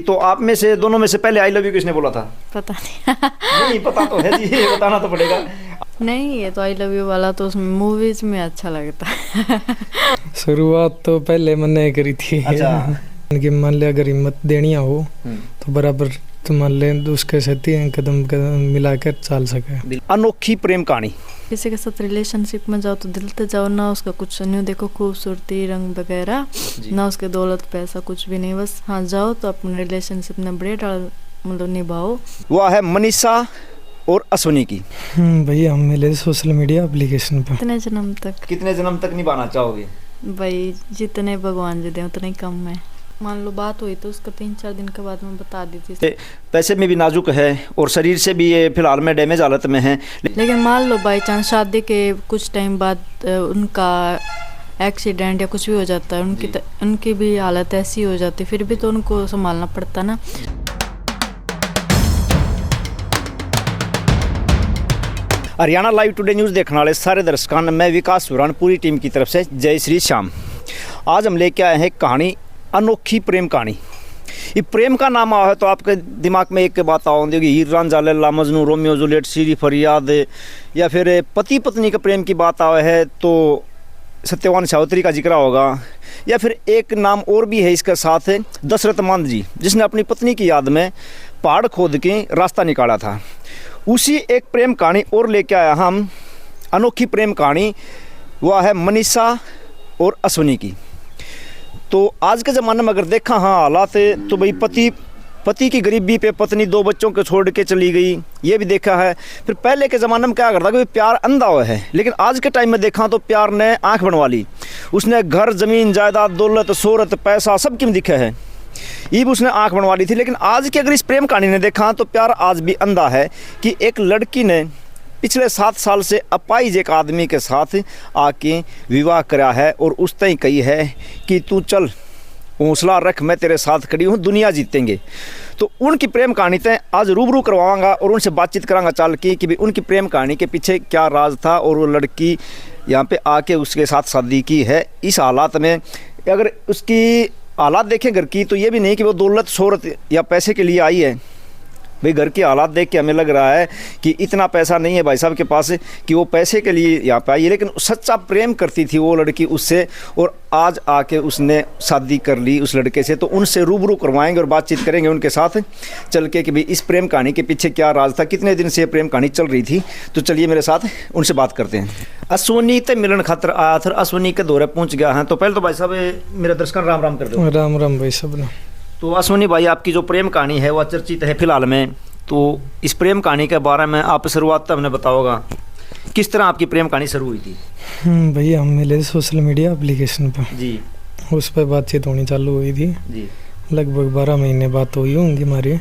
तो आप में से दोनों में से पहले आई लव यू किसने बोला था? पता नहीं। नहीं पता तो है जी, ये बताना तो पड़ेगा। नहीं, ये तो आई लव यू वाला तो उसमें मूवीज में अच्छा लगता है। शुरुआत तो पहले मैंने करी थी। अच्छा। कि मान लिया अगर हिम्मत देनी हो तो बराबर तो मान ले उसके साथ ही कदम कदम मिलाकर चल सके। अनोखी प्रेम कहानी। किसी के साथ रिलेशनशिप में जाओ तो दिल से जाओ, ना उसका कुछ नहीं देखो, खूबसूरती रंग वगैरह, ना उसके दौलत पैसा कुछ भी नहीं, बस हाँ जाओ तो अपने रिलेशनशिप में बढ़िया मतलब निभाओ। वह है मनीषा और अश्विनी की। भैया हम मिले सोशल मीडिया एप्लीकेशन पर। कितने जन्म तक? कितने जन्म तक निभाना चाहोगे? भाई जितने भगवान जी दे उतने ही कम है। मान लो बात हुई तो उसका 3-4 दिन के बाद मैं बता दी थी। पैसे में भी नाजुक है और शरीर से भी ये फिलहाल में डैमेज हालत में है। लेकिन मान लो बाई चांस शादी के कुछ टाइम बाद उनका एक्सीडेंट या कुछ भी हो जाता है, उनकी भी हालत ऐसी हो जाती, फिर भी तो उनको संभालना पड़ता ना। हरियाणा लाइव टुडे न्यूज़ देखने वाले सारे दर्शकों, मैं विकास सुरान पूरी टीम की तरफ से जय श्री श्याम। आज हम लेके आए हैं कहानी, अनोखी प्रेम कहानी। ये प्रेम का नाम आया है तो आपके दिमाग में एक बात आओगी कि हीर रांझा लैला मजनू, रोमियो जूलियट, सीरी फरियाद, या फिर पति पत्नी के प्रेम की बात आया है तो सत्यवान सावित्री का जिक्र होगा, या फिर एक नाम और भी है इसके साथ, दशरथ मान जी, जिसने अपनी पत्नी की याद में पहाड़ खोद के रास्ता निकाला था। उसी एक प्रेम कहानी और लेके आया हम, अनोखी प्रेम कहानी। वह है मनीषा और अश्विनी की। तो आज के ज़माने में अगर देखा हाँ हालात तो भाई पति की गरीबी पे पत्नी 2 बच्चों को छोड़ के चली गई, ये भी देखा है। फिर पहले के ज़माने में क्या करता कि प्यार अंधा हुआ है, लेकिन आज के टाइम में देखा तो प्यार ने आँख बनवा ली। उसने घर ज़मीन जायदाद दौलत शोहरत पैसा सब की दिखा है, ये भी उसने आँख बनवा ली थी। लेकिन आज की अगर इस प्रेम कहानी ने देखा तो प्यार आज भी अंधा है कि एक लड़की ने पिछले 7 साल से अपाहिज एक आदमी के साथ आके विवाह करा है और उस तय कही है कि तू चल हौसला रख, मैं तेरे साथ खड़ी हूँ, दुनिया जीतेंगे। तो उनकी प्रेम कहानी तय आज रूबरू करवाऊंगा और उनसे बातचीत करांगा चाल की कि भाई उनकी प्रेम कहानी के पीछे क्या राज था और वो लड़की यहाँ पे आके उसके साथ शादी की है। इस हालात में अगर उसकी हालात देखें घर की तो ये भी नहीं कि वो दौलत शोहरत या पैसे के लिए आई है। भाई घर के हालात देख के हमें लग रहा है कि इतना पैसा नहीं है भाई साहब के पास कि वो पैसे के लिए यहाँ पे आई है, लेकिन सच्चा प्रेम करती थी वो लड़की उससे, और आज आके उसने शादी कर ली उस लड़के से। तो उनसे रूबरू करवाएंगे और बातचीत करेंगे उनके साथ चल के कि भाई इस प्रेम कहानी के पीछे क्या राज था, कितने दिन से ये प्रेम कहानी चल रही थी। तो चलिए मेरे साथ उनसे बात करते हैं। अश्विनी ते मिलन खातर आया था, अश्विनी के दौरे पहुँच गया है। तो पहले तो भाई साहब मेरा दर्शक राम राम कर दो। राम राम भाई सब। तो अश्विनी भाई, आपकी जो प्रेम कहानी है वह चर्चित है फिलहाल में, तो इस प्रेम कहानी के बारे में आप शुरुआत तब हमें बताओगा किस तरह आपकी प्रेम कहानी शुरू हुई थी? भैया हम मिले सोशल मीडिया एप्लीकेशन पर जी, उस पर बातचीत होनी चालू हुई थी जी। लगभग 12 महीने बात हुई होंगी हमारी।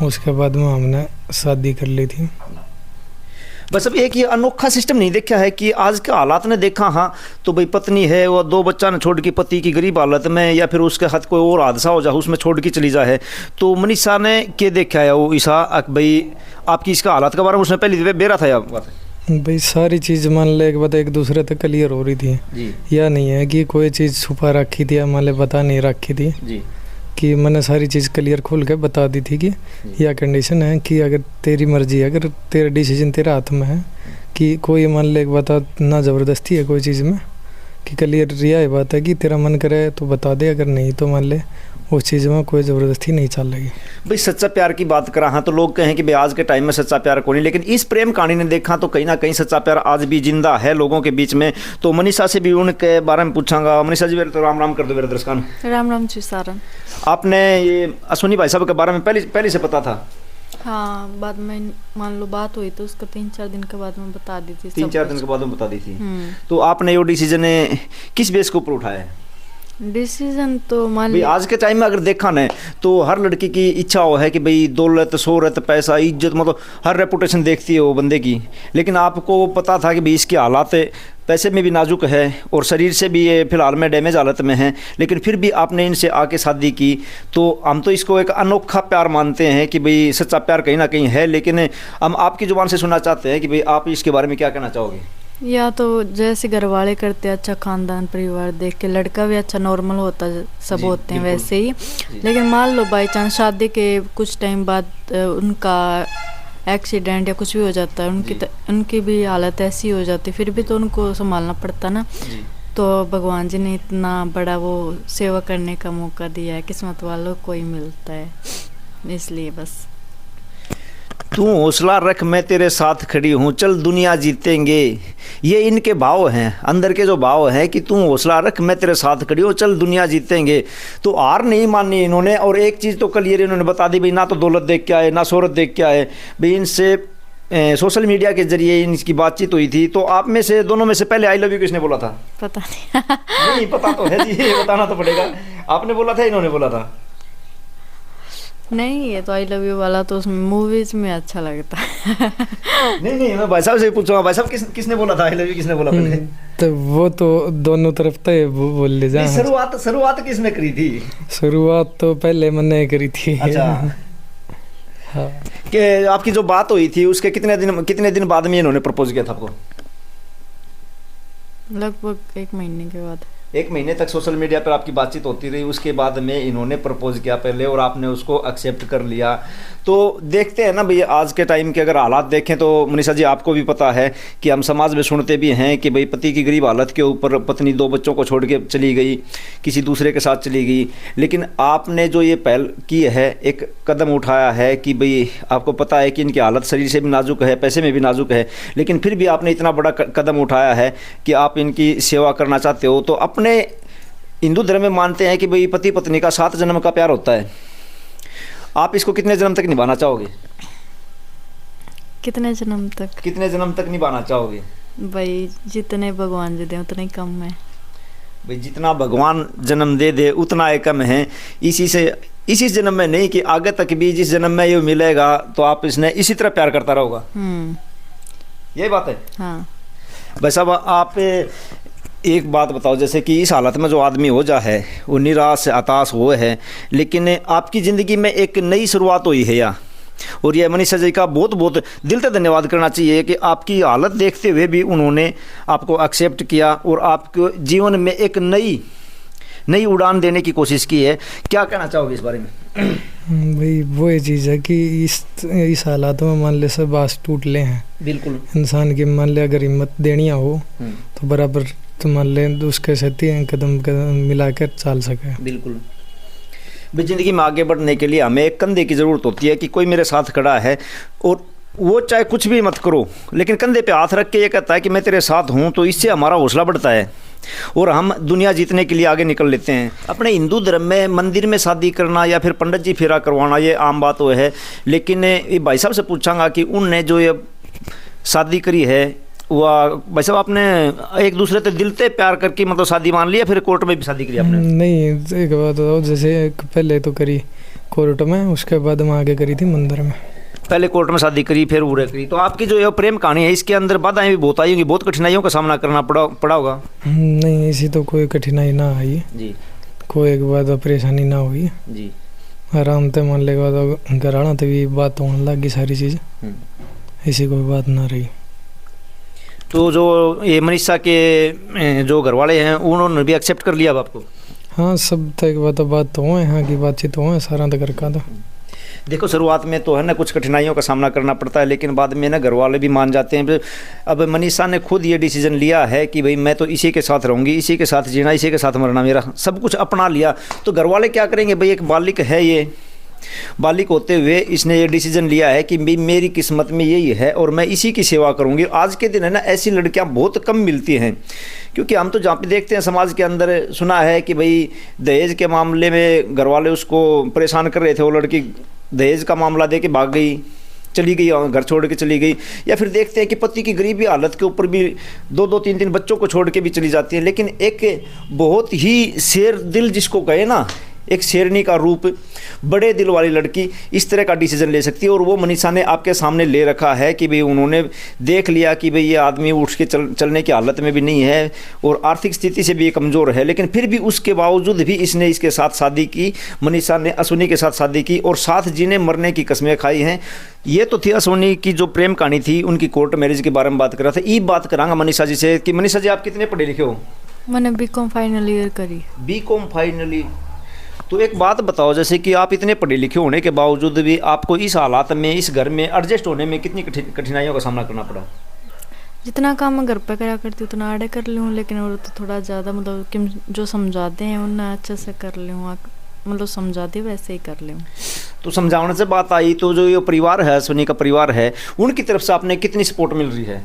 उसके बाद में हमने शादी कर ली थी। बस अब एक ये अनोखा सिस्टम नहीं देखा है कि आज के हालात ने देखा हाँ तो भाई पत्नी है वो 2 बच्चा ने छोड़ के पति की गरीब हालत में, या फिर उसके साथ कोई और हादसा हो जाए उसमें छोड़ के चली जाए। तो मनीषा ने क्या देखा है वो ईसा भाई आपकी इसका हालात के बारे में उसने पहले बेरा था या बात? भाई सारी चीज़ मान ले एक बात एक दूसरे तक क्लियर हो रही थी जी। या नहीं है कि कोई चीज़ छुपा रखी थी या मान ले बता नहीं रखी थी जी। कि मैंने सारी चीज़ क्लियर खोल के बता दी थी कि यह कंडीशन है कि अगर तेरी मर्जी है, अगर तेरा डिसीजन तेरे हाथ में है कि कोई मान ले एक बता ना ज़बरदस्ती है कोई चीज़ में, कि क्लियर यह बात है कि तेरा मन करे तो बता दे, अगर नहीं तो मान ले उस चीज़ में कोई ज़बरदस्ती नहीं चल रही। भाई सच्चा प्यार की बात करा हाँ तो लोग कहें कि भाई आज के टाइम में सच्चा प्यार कोई नहीं, लेकिन इस प्रेम कहानी ने देखा तो कहीं ना कहीं सच्चा प्यार आज भी जिंदा है लोगों के बीच में। तो मनीषा से भी उनके बारे में पूछांगा। मनीषा जी मेरे तो राम राम कर दो मेरे दर्शकों। राम राम जी सारन। आपने ये अश्विनी भाई साहब के बारे में पहले से पता था? हाँ, बाद में मान लो बात हुई तो उसका 3-4 दिन के बाद में बता दी थी। 3-4 दिन के बाद में बता दी थी। तो आपने ये डिसीजन किस बेस के ऊपर उठाया है? डिसीजन तो मान भाई आज के टाइम में अगर देखा ना तो हर लड़की की इच्छा हो है कि भाई दौलत शोहरत पैसा इज्जत मतलब हर रेपुटेशन देखती है वो बंदे की, लेकिन आपको पता था कि भाई इसके हालात पैसे में भी नाजुक है और शरीर से भी ये फिलहाल में डैमेज हालत में है, लेकिन फिर भी आपने इनसे आके शादी की। तो हम तो इसको एक अनोखा प्यार मानते हैं कि भाई सच्चा प्यार कहीं ना कहीं है, लेकिन हम आपकी ज़ुबान से सुनना चाहते हैं कि भाई आप इसके बारे में क्या कहना चाहोगे? या तो जैसे घर वाले करते अच्छा खानदान परिवार देख के, लड़का भी अच्छा नॉर्मल होता सब जी, होते हैं बिल्कुल। वैसे ही। लेकिन मान लो बाई चांस शादी के कुछ टाइम बाद उनका एक्सीडेंट या कुछ भी हो जाता है, जी। उनकी भी हालत ऐसी हो जाती, फिर भी तो उनको संभालना पड़ता ना। जी। तो भगवान जी ने इतना बड़ा वो सेवा करने का मौका दिया है, किस्मत वालों को ही मिलता है, इसलिए बस। तू हौसला रख, मैं तेरे साथ खड़ी हूँ, चल दुनिया जीतेंगे, ये इनके भाव हैं, अंदर के जो भाव हैं कि तू हौसला रख, मैं तेरे साथ खड़ी हूँ, चल दुनिया जीतेंगे। तो हार नहीं मानी इन्होंने, और एक चीज़ तो क्लियर इन्होंने बता दी भाई, ना तो दौलत देख के आए, ना शोहरत देख के आए भाई। इनसे सोशल मीडिया के जरिए इनकी बातचीत हुई थी। तो आप में से दोनों में से पहले आई लव यू किसने बोला था? पता नहीं। नहीं पता तो है जी, ये बताना तो पड़ेगा। आपने बोला था, इन्होंने बोला था? नहीं, ये तो आई लव यू वाला तो उसमें मूवीज में अच्छा लगता है। नहीं, मैं भाई साहब से पूछूंगा, भाई साहब किसने बोला था आई लव यू, किसने बोला पहले? तो वो तो दोनों तरफ तो बोल ले जा। शुरुआत किसने करी थी? शुरुआत तो पहले मैंने करी थी। अच्छा। हाँ। कि आपकी जो बात हुई थी उसके कितने दिन बाद में इन्होंने प्रपोज किया था आपको? लगभग 1 महीने के बाद। 1 महीने तक सोशल मीडिया पर आपकी बातचीत होती रही, उसके बाद में इन्होंने प्रपोज किया पहले, और आपने उसको एक्सेप्ट कर लिया। तो देखते हैं ना भैया, आज के टाइम के अगर हालात देखें तो मनीषा जी आपको भी पता है कि हम समाज में सुनते भी हैं कि भाई पति की गरीब हालत के ऊपर पत्नी 2 बच्चों को छोड़ के चली गई, किसी दूसरे के साथ चली गई। लेकिन आपने जो ये पहल की है, एक कदम उठाया है कि भाई आपको पता है कि इनकी हालत शरीर से भी नाजुक है, पैसे में भी नाजुक है, लेकिन फिर भी आपने इतना बड़ा कदम उठाया है कि आप इनकी सेवा करना चाहते हो। तो अपने हिंदू धर्म में मानते हैं कि भाई पति पत्नी का 7 जन्म का प्यार होता है। आप इसको कितने जन्म तक निभाना चाहोगे? कितने जन्म तक निभाना चाहोगे? भाई जितने भगवान जी दे उतने ही कम है। भाई जितना भगवान जन्म दे उतना ही कम है। इसी जन्म में नहीं कि आगे तक भी जिस जन्म में ये मिलेगा तो आप इसने इसी तरह प्यार करता रहोगा। यही बात है। हाँ। भाई साहब आप एक बात बताओ, जैसे कि इस हालत में जो आदमी हो जा है वो निराश हताश हुए है, लेकिन आपकी ज़िंदगी में एक नई शुरुआत हुई है या, और ये मनीषा जी का बहुत बहुत दिल से धन्यवाद करना चाहिए कि आपकी हालत देखते हुए भी उन्होंने आपको एक्सेप्ट किया और आपके जीवन में एक नई उड़ान देने की कोशिश की है। क्या कहना चाहोगे इस बारे में? भाई वो ये चीज़ है कि इस हालात में मान ले सब आस टूट ले हैं। बिल्कुल। इंसान की मान ले अगर हिम्मत देनी हो तो बराबर तो मान ले उसके साथ ही कदम मिलाकर चल सके। बिल्कुल। भाई ज़िंदगी में आगे बढ़ने के लिए हमें एक कंधे की ज़रूरत होती है कि कोई मेरे साथ खड़ा है, और वो चाहे कुछ भी मत करो लेकिन कंधे पे हाथ रख के ये कहता है कि मैं तेरे साथ हूँ, तो इससे हमारा हौसला बढ़ता है और हम दुनिया जीतने के लिए आगे निकल लेते हैं। अपने हिंदू धर्म में मंदिर में शादी करना या फिर पंडित जी फेरा करवाना ये आम बात हो है, लेकिन ये भाई साहब से पूछांगा कि उनने जो ये शादी करी है वह भाई साहब आपने एक दूसरे से दिल से प्यार करके मतलब शादी मान ली या फिर कोर्ट में भी शादी करी आपने? नहीं, एक बात बताओ, जैसे पहले तो करी कोर्ट में, उसके बाद हम आगे करी थी मंदिर में। पहले कोर्ट में शादी करी फिर उरे करी। तो आपकी जो ये प्रेम कहानी है इसके अंदर बाधाएं भी बहुत आई होंगी, बहुत कठिनाइयों का सामना करना पड़ा होगा? नहीं, ऐसी तो कोई कठिनाई ना आई जी, कोई एक बात परेशानी ना हुई जी। आराम से मान लेगा तो घर आना तभी बात होने लगी सारी चीज़, ऐसी कोई बात ना रही। तो जो ये मनीषा के जो घर वाले हैं उन्होंने भी एक्सेप्ट कर लिया अब आपको? हाँ, सब तक बात तो हो, यहाँ की बातचीत तो हो सारा तक का। तो देखो शुरुआत में तो है ना कुछ कठिनाइयों का सामना करना पड़ता है, लेकिन बाद में ना घर वाले भी मान जाते हैं। अब मनीषा ने खुद ये डिसीजन लिया है कि भाई मैं तो इसी के साथ रहूँगी, इसी के साथ जीना, इसी के साथ मरना, मेरा सब कुछ अपना लिया। तो घर वाले क्या करेंगे भाई, एक बालिक है, ये बालिक होते हुए इसने ये डिसीजन लिया है कि मेरी किस्मत में यही है और मैं इसी की सेवा करूंगी। आज के दिन है ना ऐसी लड़कियां बहुत कम मिलती हैं, क्योंकि हम तो जहाँ पे देखते हैं समाज के अंदर सुना है कि भाई दहेज के मामले में घर वाले उसको परेशान कर रहे थे, वो लड़की दहेज का मामला दे के भाग गई, चली गई, घर छोड़ के चली गई। या फिर देखते हैं कि पति की गरीबी हालत के ऊपर भी 2-2, 3-3 बच्चों को छोड़ के भी चली जाती है। लेकिन एक बहुत ही शेर दिल जिसको कहे ना, एक शेरनी का रूप, बड़े दिल वाली लड़की इस तरह का डिसीजन ले सकती है। और वो मनीषा ने आपके सामने ले रखा है कि भाई उन्होंने देख लिया कि भाई ये आदमी उठ के चलने की हालत में भी नहीं है और आर्थिक स्थिति से भी कमज़ोर है, लेकिन फिर भी उसके बावजूद भी इसने इसके साथ शादी की। मनीषा ने अश्विनी के साथ शादी की और साथ जीने मरने की कस्में खाई हैं। ये तो थी अश्विनी की जो प्रेम कहानी थी, उनकी कोर्ट मैरिज के बारे में बात कर रहा था। ये बात करांगा मनीषा जी से कि मनीषा जी आप कितने पढ़े लिखे हो? मैंने बीकॉम फाइनल ईयर करी। BCom finally. तो एक बात बताओ, जैसे कि आप इतने पढ़े लिखे होने के बावजूद भी आपको इस हालात में, इस घर में एडजस्ट होने में कितनी कठिनाइयों का सामना करना पड़ा? जितना काम मैं घर पे करा करती हूँ उतना आड़े कर लूँ, लेकिन और तो थोड़ा ज़्यादा मतलब कि जो समझाते हैं उन्हें अच्छे से कर लूँ, मतलब समझाते वैसे ही कर लूँ। तो समझाने से बात आई, तो जो ये परिवार है, अश्विनी का परिवार है, उनकी तरफ से आपने कितनी सपोर्ट मिल रही है?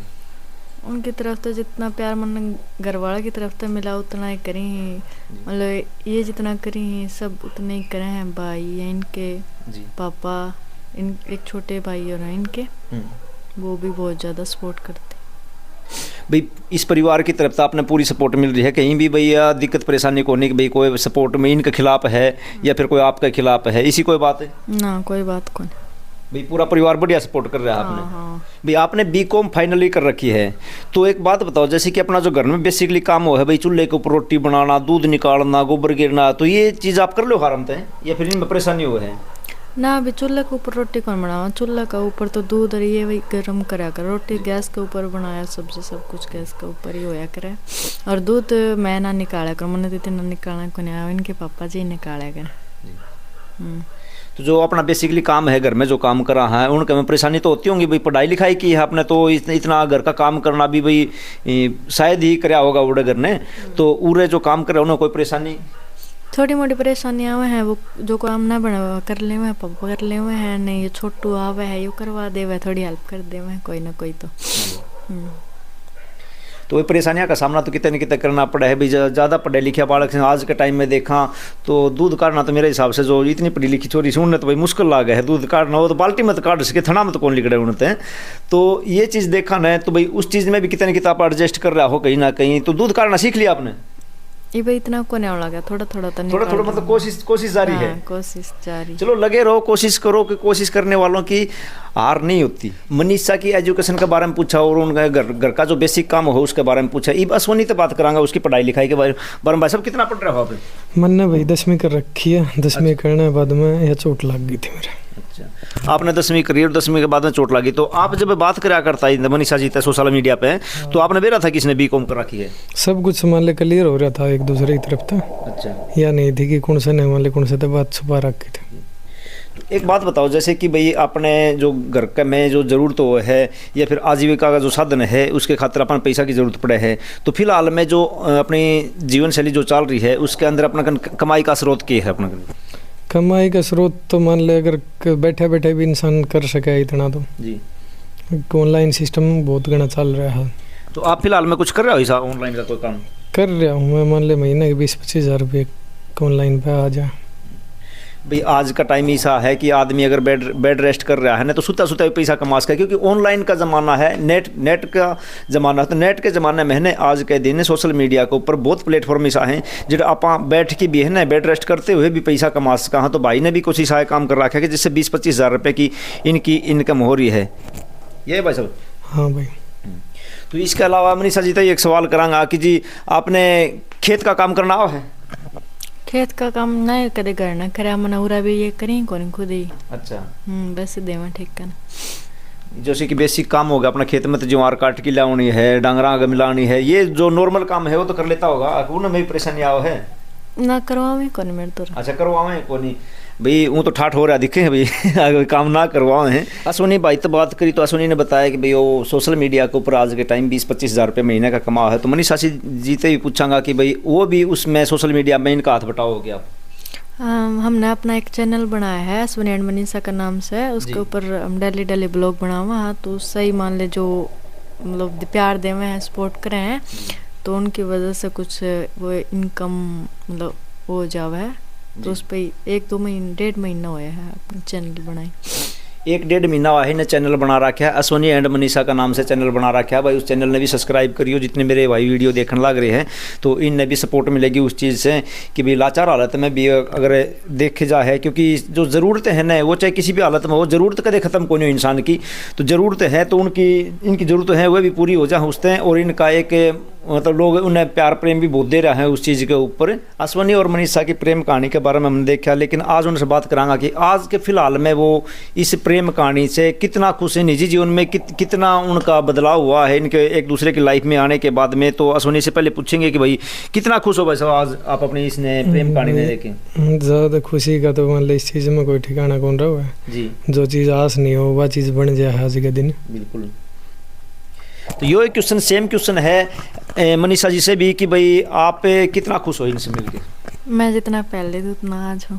उनकी तरफ तो जितना प्यार मन घर वाला की तरफ तो मिला उतना ही करी हैं, मतलब ये जितना करी हैं सब उतने ही करे हैं। भाई है इनके, पापा, इन एक छोटे भाई और हैं इनके, वो भी बहुत ज़्यादा सपोर्ट करते। भाई इस परिवार की तरफ से आपने पूरी सपोर्ट मिल रही है, कहीं भी भैया दिक्कत परेशानी को नहीं कि भाई कोई सपोर्ट में इनके खिलाफ है या फिर कोई आपके खिलाफ है, इसी कोई बात है? ना कोई बात कौन, भाई पूरा परिवार बढ़िया सपोर्ट कर रहा है आपने। हाँ। भाई आपने बीकॉम फाइनली कर रखी है, तो एक बात बताओ, जैसे कि अपना जो घर में बेसिकली काम हो है भाई, चूल्हे के ऊपर रोटी बनाना, दूध निकालना, गोबर गिरना, तो ये चीज़ आप कर लो आराम से या फिर इनमें परेशानी हो है? ना अभी चूल्हे के ऊपर रोटी कौन बनावा, चूल्हे का ऊपर तो दूध और ये वही गर्म करा कर, रोटी गैस के ऊपर बनाया, सब्जी सब कुछ गैस के ऊपर ही होया करे। और दूध मैं ना निकाला कर, मैंने तो ना निकालना को नहीं आया, इनके पापा जी निकाला कर। तो जो अपना बेसिकली काम है घर में जो काम कर रहा है, उनके में परेशानी तो होती होंगी भाई, पढ़ाई लिखाई की है आपने तो इतना घर का काम करना भी भाई शायद ही कराया होगा उड़े घर ने, तो उड़े जो काम करे उन्हें कोई परेशानी? थोड़ी मोटी परेशानियाँ हुए हैं, वो जो काम ना बना कर ले हुए हैं, पापा कर ले हुए हैं, नहीं ये छोटू आवे है ये करवा दे हुए, थोड़ी हेल्प कर दे हुए कोई ना कोई। तो वही परेशानियों का सामना तो कितने न कितने करना पड़ा है भाई। ज़्यादा पढ़े लिखे बालक से आज के टाइम में देखा तो दूध काटना तो मेरे हिसाब से जो इतनी पढ़ी लिखी छोरी सुनने तो भाई मुश्किल ला गया है दूध काटना, वो तो बाल्टी में तो काट सके, थना में तो कौन लिखड़े उड़ते हैं। तो ये चीज़ देखा ना, तो भाई उस चीज़ में भी कितने न कितना आप एडजस्ट कर रहा हो कहीं ना कहीं, तो दूध काटना सीख लिया आपने? ये भाई इतना को नहीं लगा, थोड़ा थोड़ा तो थोड़ा थोड़ा मतलब कोशिश जारी है। कोशिश जारी, चलो लगे रहो, कोशिश करो कि कोशिश करने वालों की हार नहीं होती। मनीषा की एजुकेशन के बारे में पूछा और उनका घर का जो बेसिक काम हो उसके बारे में पूछा। ये बस वही तो बात करांगा उसकी पढ़ाई लिखाई के बारे में। भाई सब कितना पढ़ रहे हो आप? मैंने भाई 10वीं कर रखी है, 10वीं करने के बाद में यह चोट लग गई थी मेरे। अच्छा, आपने 10वीं करी और 10वीं के बाद में चोट लगी, तो आप जब बात करा करता है मनीषा जी सोशल मीडिया पे, तो आपने बेरा था कि इसने बीकॉम कर रखी है? सब कुछ मान ले क्लियर हो रहा था एक दूसरे की तरफ था। अच्छा, या नहीं थी कि कौन से नहीं मान ले कौन से तो बात छुपा रखी थी। एक बात बताओ, जैसे कि भाई अपने जो घर का में जो ज़रूरत हो है या फिर आजीविका का जो साधन है उसके खातिर अपन पैसा की ज़रूरत पड़े है, तो फिलहाल में जो अपनी जीवन शैली जो चल रही है उसके अंदर अपना कमाई का स्रोत क्या है? अपना कमाई का स्रोत तो मान ले अगर बैठे बैठे भी इंसान कर सके इतना, तो जी ऑनलाइन सिस्टम बहुत घना चल रहा है। तो आप फिलहाल में कुछ कर रहे हो ऐसा ऑनलाइन का कोई काम? कर रहा हूँ मैं, मान ले महीने के 20-25 हज़ार रुपये ऑनलाइन पे आ जाए। भाई आज का टाइम ऐसा है कि आदमी अगर बेड रेस्ट कर रहा है ना तो सुता सुता भी पैसा कमा सके, क्योंकि ऑनलाइन का ज़माना है, नेट का ज़माना है। तो नेट के ज़माने में है ना आज के दिन सोशल मीडिया के ऊपर बहुत प्लेटफॉर्म ऐसा हैं जो आप बैठ के भी है ना बेड रेस्ट करते हुए भी पैसा कमा सका। हाँ, तो भाई ने भी कुछ ऐसा काम कर रखा है कि जिससे 20-25 हज़ार रुपये की इनकी इनकम हो रही है। ये भाई साहब? हाँ भाई। तो इसके अलावा मनीषा जी तो एक सवाल करांगा कि जी आपने खेत का काम करना है? खेत का काम नहीं कदे करना करा मनौरा भी ये करें कौन खुद ही। अच्छा, बस देवा ठीक करना, जैसे कि बेसिक काम हो गया अपना खेत में तो ज्वार काट के लानी है, डांगरा मिलानी है, ये जो नॉर्मल काम है वो तो कर लेता होगा, उनमें भी परेशानी आओ है ना करवावे कौन मेरे तो? अच्छा, करवावे कौन भाई, वो तो ठाठ हो रहा दिखे हैं भाई काम ना करवाए हैं। अश्विनी भाई तो बात करी तो अश्विनी ने बताया कि भाई वो सोशल मीडिया के ऊपर आज के टाइम 20-25 हज़ार रुपये महीने का कमा है। तो मनीषा जी से भी पूछांगा कि भाई वो भी उसमें सोशल मीडिया में इनका हाथ बटाओगे आप? हमने अपना एक चैनल बनाया है अश्विनी एंड मनीषा का नाम से, उसके ऊपर हम डेली ब्लॉग बनावा है, तो सही मान ले जो मतलब प्यार देवे हैं, सपोर्ट करे हैं, तो उनकी वजह से कुछ वो इनकम मतलब हो जावा है। तो उस पर 1-2 महीने 1.5 महीना हुआ है अपना चैनल बनाई। एक डेढ़ महीना हुआ है इन्हें चैनल बना रखा है, अश्वनी एंड मनीषा का नाम से चैनल बना रखा है भाई। उस चैनल ने भी सब्सक्राइब करियो जितने मेरे भाई वीडियो देखने लग रहे हैं, तो इनने भी सपोर्ट मिलेगी उस चीज़ से कि भाई लाचार हालत में भी अगर देखे जा है, क्योंकि जो ज़रूरतें हैं ना वो चाहे किसी भी हालत में हो, ज़रूरत कदे ख़त्म कोई नहीं इंसान की, तो ज़रूरतें हैं तो इनकी ज़रूरतें हैं वह भी पूरी हो जाए उससे। और इनका एक मतलब लोग उन्हें प्यार प्रेम भी बहुत दे रहे हैं उस चीज़ के ऊपर। अश्वनी और मनीषा की प्रेम कहानी के बारे में हमने देखा, लेकिन आज उनसे बात करांगा कि आज के फ़िलहाल में वो इस प्रेम कहानी से कितना खुश है, निजी जीवन में कितना उनका बदलाव हुआ है इनके एक दूसरे की लाइफ में आने के बाद में। तो अश्वनी से पहले पूछेंगे कि भाई कितना खुश हो भाई साहब आज आप अपनी इसने प्रेम कहानी में देखें? ज़्यादा खुशी का तो मान लो इस चीज़ में कोई ठिकाना कौन रहा है जी, जो चीज़ आस नहीं हो वह चीज़ बन जाए आज के दिन। बिल्कुल। तो यो एक क्वेश्चन सेम क्वेश्चन है मनीषा जी से भी कि भाई आप कितना खुश हो इनसे मिलके? मैं जितना पहले थी उतना आज हूँ।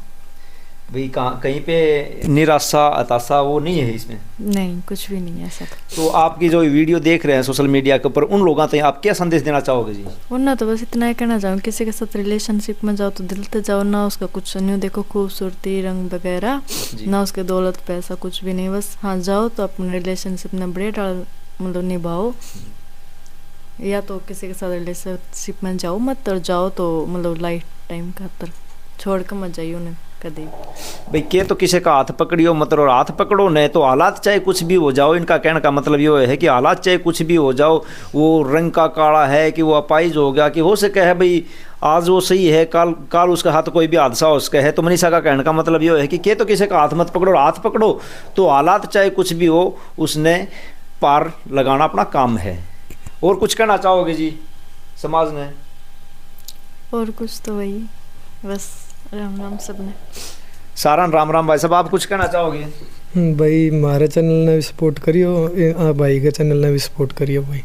भाई कहीं पे निराशा हताशा वो नहीं है इसमें? नहीं, कुछ भी नहीं है ऐसा। तो आपकी जो वीडियो देख रहे हैं सोशल मीडिया के ऊपर, उन लोगों तक आप क्या संदेश देना चाहोगे जी? वरना तो बस इतना ही कहना चाहूँ, किसी के साथ रिलेशनशिप में जाओ तो दिल से जाओ, ना उसका कुछ न्यू देखो खूबसूरती रंग वगैरह, ना उसके दौलत पैसा कुछ भी नहीं, बस हाँ जाओ तो अपने रिलेशनशिप में बढ़िया डाल मतलब निभाओ। या तो किसी के साथ रिलेशनशिप में जाओ मत, और जाओ तो मतलब लाइफ टाइम खातर छोड़ कर मत जाइए उन्हें कभी। भाई के तो किसी का हाथ पकड़ियो मतलब, और हाथ पकड़ो नहीं तो हालात चाहे कुछ भी हो जाओ। इनका कहने का मतलब ये है कि हालात चाहे कुछ भी हो जाओ, वो रंग का काला है कि वो अपाइज हो गया कि हो सके है भाई आज वो सही है, काल उसका हाथ कोई भी हादसा हो उसका है। तो मनीषा का कहने का मतलब ये है कि के तो किसी का हाथ मत पकड़ो, हाथ पकड़ो तो हालात चाहे कुछ भी हो उसने पार लगाना अपना काम है। और कुछ कहना चाहोगे जी समाज ने? और कुछ तो वही बस राम राम सबने। सारण राम राम भाई साहब, आप कुछ कहना चाहोगे? भाई हमारे चैनल ने भी सपोर्ट करियो, भाई के चैनल ने भी सपोर्ट करियो भाई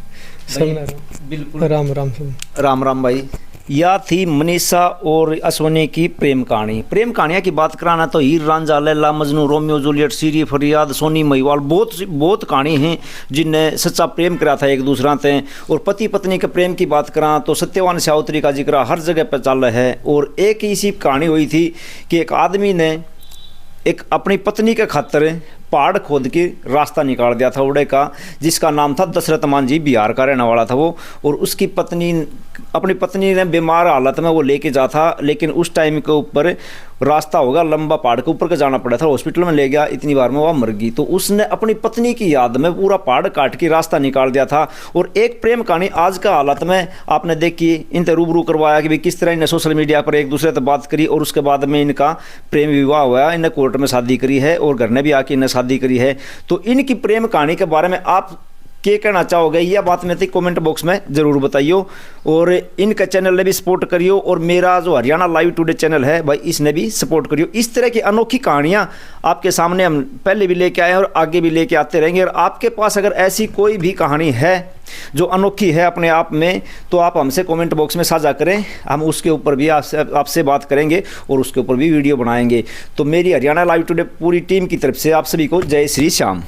सब। बिल्कुल राम राम सब। राम राम भाई। यह थी मनीषा और अश्वनी की प्रेम कहानी। प्रेम कहानियाँ की बात कराना तो हीर रांझा, लैला मजनू, रोमियो जूलियट, सीरी फरियाद, सोनी महिवाल, बहुत कहानी हैं जिनने सच्चा प्रेम करा था एक दूसरा से। और पति पत्नी के प्रेम की बात करा तो सत्यवान सावित्री का जिक्र हर जगह पर चल रहा है। और एक ही सी कहानी हुई थी कि एक आदमी ने एक अपनी पत्नी के खातिर पहाड़ खोद के रास्ता निकाल दिया था उड़े का, जिसका नाम था दशरथ मांझी, बिहार का रहने वाला था वो। और उसकी अपनी पत्नी ने बीमार हालत में वो लेके जा था, लेकिन उस टाइम के ऊपर रास्ता होगा लंबा, पहाड़ के ऊपर का जाना पड़ा था, हॉस्पिटल में ले गया, इतनी बार में वह मर गई। तो उसने अपनी पत्नी की याद में पूरा पहाड़ काट के रास्ता निकाल दिया था। और एक प्रेम कहानी आज का हालत में आपने देखी, इनसे रूबरू करवाया कि भाई किस तरह इन्हें सोशल मीडिया पर एक दूसरे से बात करी, और उसके बाद में इनका प्रेम विवाह हुआ, इन्हें कोर्ट में शादी करी है और घर ने भी आके इन्हें शादी करी है। तो इनकी प्रेम कहानी के बारे में आप क्या कहना चाहोगे, यह बात में कमेंट बॉक्स में ज़रूर बताइयो। और इनका चैनल ने भी सपोर्ट करियो, और मेरा जो हरियाणा लाइव टुडे चैनल है भाई इसने भी सपोर्ट करियो। इस तरह की अनोखी कहानियाँ आपके सामने हम पहले भी लेके आए हैं और आगे भी लेके आते रहेंगे। और आपके पास अगर ऐसी कोई भी कहानी है जो अनोखी है अपने आप में, तो आप हमसे कमेंट बॉक्स में साझा करें, हम उसके ऊपर भी आपसे बात करेंगे और उसके ऊपर भी वीडियो बनाएंगे। तो मेरी हरियाणा लाइव टुडे पूरी टीम की तरफ से आप सभी को जय श्री श्याम।